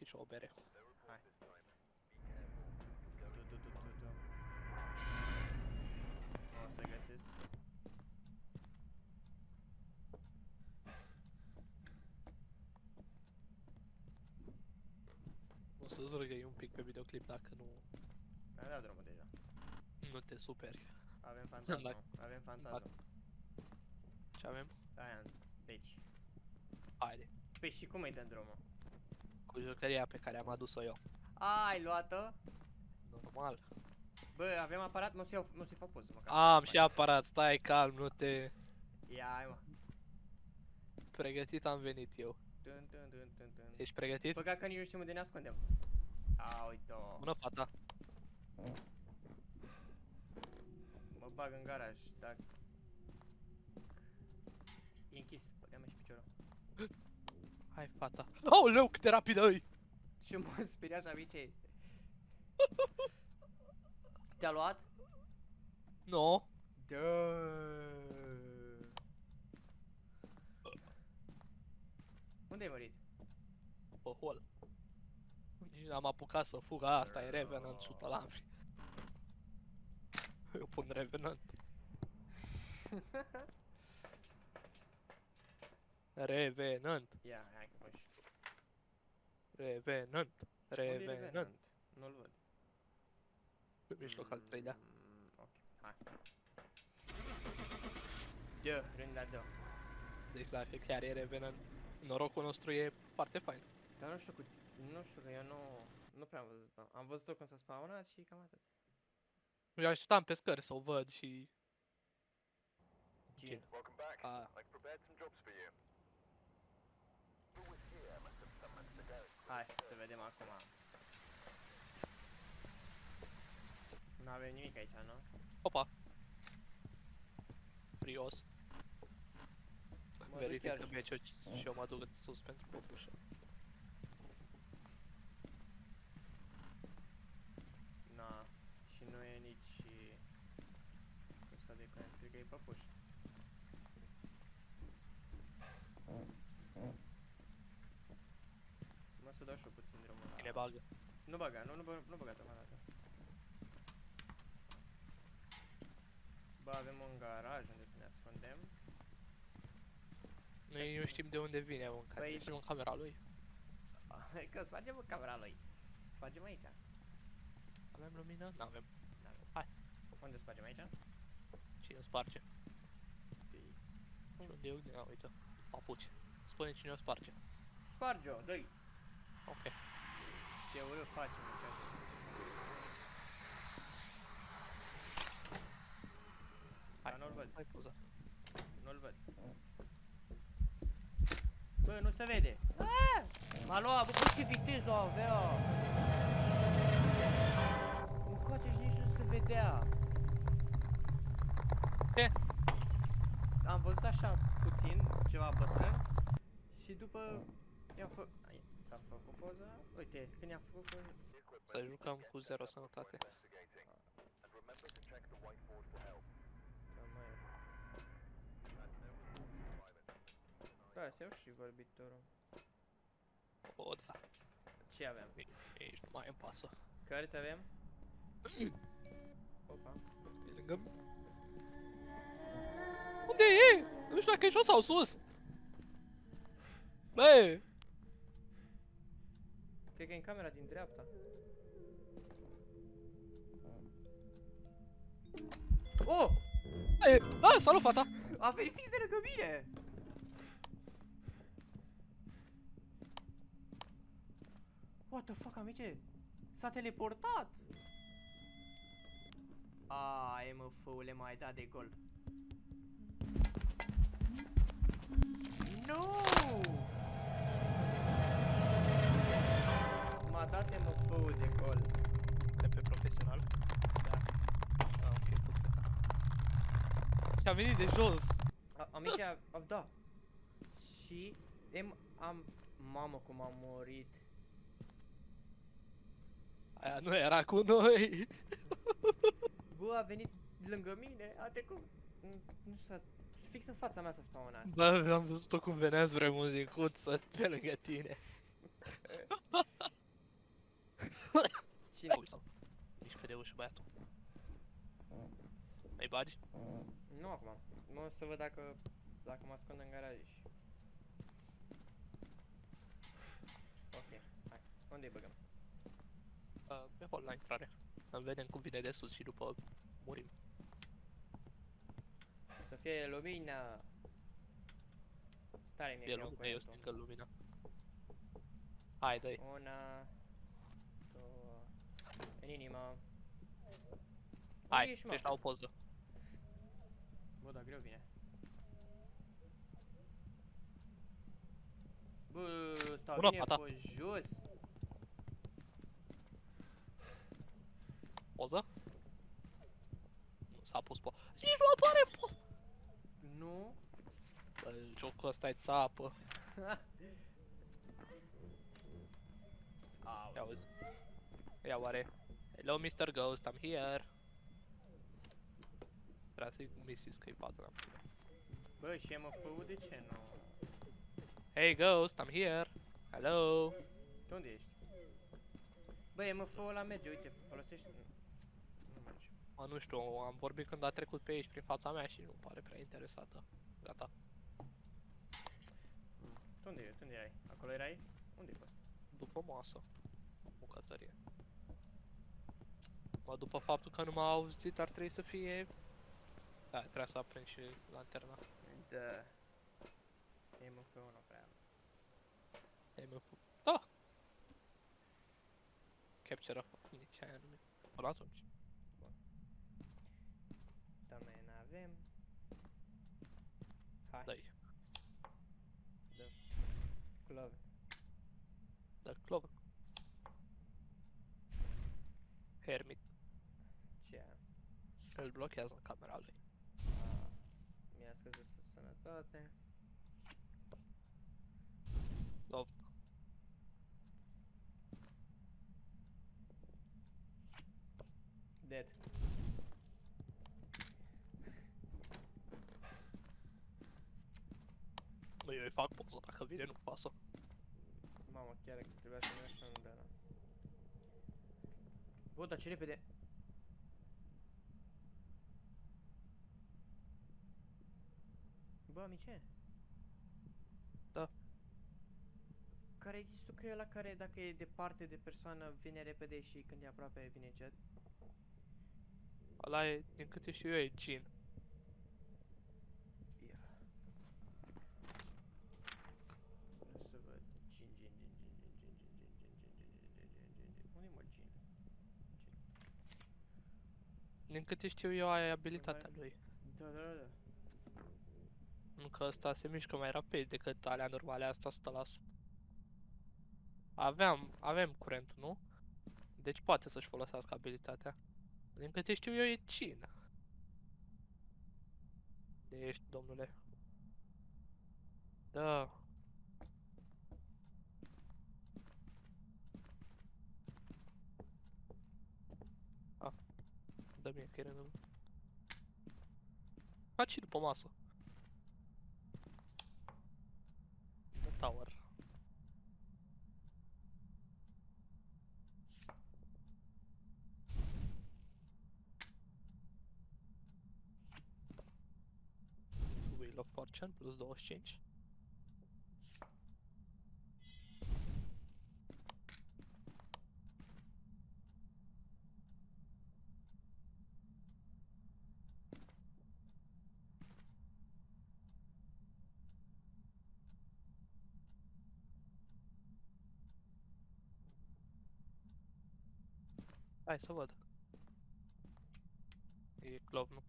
și o bere. Hai. O să găsesc. O să-ți râgăi un pic pe videoclip dacă nu, Am dat drumul deja. nu te superi. Avem fantasmă. Dacă- Avem fantasmă. Ce avem? Aia, deci. Haide. Păi și cum îi dăm drumul? Cu jucăria pe care am adus-o eu. Ai luat-o? Normal. Bă, avem aparat, mă să-i fac poză măcar. Am și aparat, stai calm, nu te... Ia, hai mă. Pregătit am venit eu. Tân, tân, tân, tân, tân. Ești pregătit? Păcat că nici nu știm unde ne ascundem. A, uite-o. Bună, fata. Mă bag în garaj, dacă... E închis, băga-mi și piciorul. Hai, fata. Aoleu, cât de rapidă e! Și mă speria așa, mice. Te-a luat? No. Da. Unde ai mărit? Pe hol. Nici n-am apucat să fug, asta e Revenant 100 la mine. Eu pun Revenant. Revenant. Ia, hai că faci. Revenant. Unde e Revenant. Nu-l văd. Pe mijloc al treilea. Ok, hai. Dă, rând dă. Deci dacă chiar e Revenant, norocul nostru e foarte fain. Dar nu știu că eu nu prea am văzut-o. Am văzut-o când s-a spawnat și cam atât. Eu așteptam pe scări să o văd și... Gin. A, Hai, să vedem acum. Nu avem nimic aici, nu? opa. Prios. Mă duc Verific chiar că jos. și eu mă duc sus pentru păpușă. Na, și nu e nici... Ăsta de când cred că e păpuș. Mă să dau și eu puțin drumul la... Cine bagă? Nu băga, nu băga deocamdată. Bă, avem un garaj unde să ne ascundem. Noi nu știm de unde vine, mă, ca Păi- să în camera lui. Că spargem în camera lui. Spargem aici. Avem lumină? N-avem. Unde spargem aici? Cine o sparge? Păi, Și unde e oglindă? Uite, papuci. Spune cine o sparge. sparge-o, dă-i. Ok. Ce urât facem în casă. Hai, Dar nu-l văd. hai poza. Nu-l văd. Bă, nu se vede. M-a luat, bă, ce viteză o avea. Încoace și nici nu se vedea. Ce? Am văzut așa puțin, ceva bătrân. Și după i-am făcut... S-a făcut poza? Uite, când i-am făcut poza... Să jucăm cu 0 sănătate. Da, mai... Da, să iau și vorbitorul. O, da. Ce avem? Ești, nu mai îmi pasă. Cărți avem? Opa. Pe lângă... Unde e? Nu știu dacă e jos sau sus. Bă! Cred că e în camera din dreapta. Oh! E, a, salut, fata! A venit fix de lângă mine! What the fuck, amice? S-a teleportat! Ai, mă, făule, m-ai dat de gol. Nu! M-a dat de mă, făul de gol. De pe profesional. Da. Ah, ok, pot pleca. Și-a venit de jos. Amice, da. Și am... Mamă, cum am murit. Aia nu era cu noi. Bă, a venit lângă mine, a trecut... Nu s-a... Fix în fața mea s-a spawnat. Bă, am văzut-o cum venea spre muzicuță pe lângă tine. Cine? Uite, nici pe de ușă băiatul. Îi bagi? Nu acum. Mă o să văd dacă mă ascund în garaj. Ok, hai. Unde-i băgăm? Pe acolo la intrare. Îmi vedem cum vine de sus și după murim. Să fie lumină! Tare mi-e E greu lumină, eu curentul. stingă lumina. Hai, dă-i. Una, două, în inimă. Hai, Unde ești, mă? deci la o poză. Bă, dar greu vine. Bă, ăsta Una vine pa ta. pe jos. Poză? Nu s-a pus po... Nici nu apare poză! Nu? Bă, jocul ăsta e țapă. Ia Auzi. uzi. Ia oare. Hello, Mr. Ghost, I'm here. Trebuie să-i Mrs. că-i vadă la mine. Bă, și MF-ul de ce nu? Hey, Ghost, I'm here. Hello. Tu unde ești? Bă, MF-ul ăla merge, uite, folosește... Nu merge. Mă, nu știu, am vorbit când a trecut pe aici prin fața mea și nu pare prea interesată. Gata. Tu unde erai? Tu unde erai? Acolo erai? Unde-i pe ăsta? După masă. Bucătărie. Mă, după faptul că nu m-a auzit, ar trebui să fie... Da, trebuie să aprind și lanterna. Da. MF-ul nu prea. Da! Capture of... Nici aia nu până atunci. Tamen avem. Hai, Dă-i. clove. Dă clover. Hermit. Ce? Îl blochează în camera lui. Mi-a scăzut sănătate. Love. Dead. Bă, eu îi fac poză, dacă vine nu pasă. Mamă, chiar că trebuia să merg și unul de ăla. Bă, dar ce repede. Bă, amice. Da. Care ai zis tu că e ăla care dacă e departe de persoană vine repede și când e aproape vine încet? Ăla e, din câte știu eu, e Jin. Ia. O să văd. Gin. Unde-i mă Gin? Din câte știu eu, aia e abilitatea lui. Da. Nu că ăsta se mișcă mai rapid decât alea normale, asta 100%. Avem curentul, nu? Deci poate să-și folosească abilitatea. Din câte știu eu, e Jin. De ești, domnule. Da. Dă mie că e rândul. Faci și după masă. The Tower. Wheel of Fortune plus 25. Hai să văd. E clov, nu?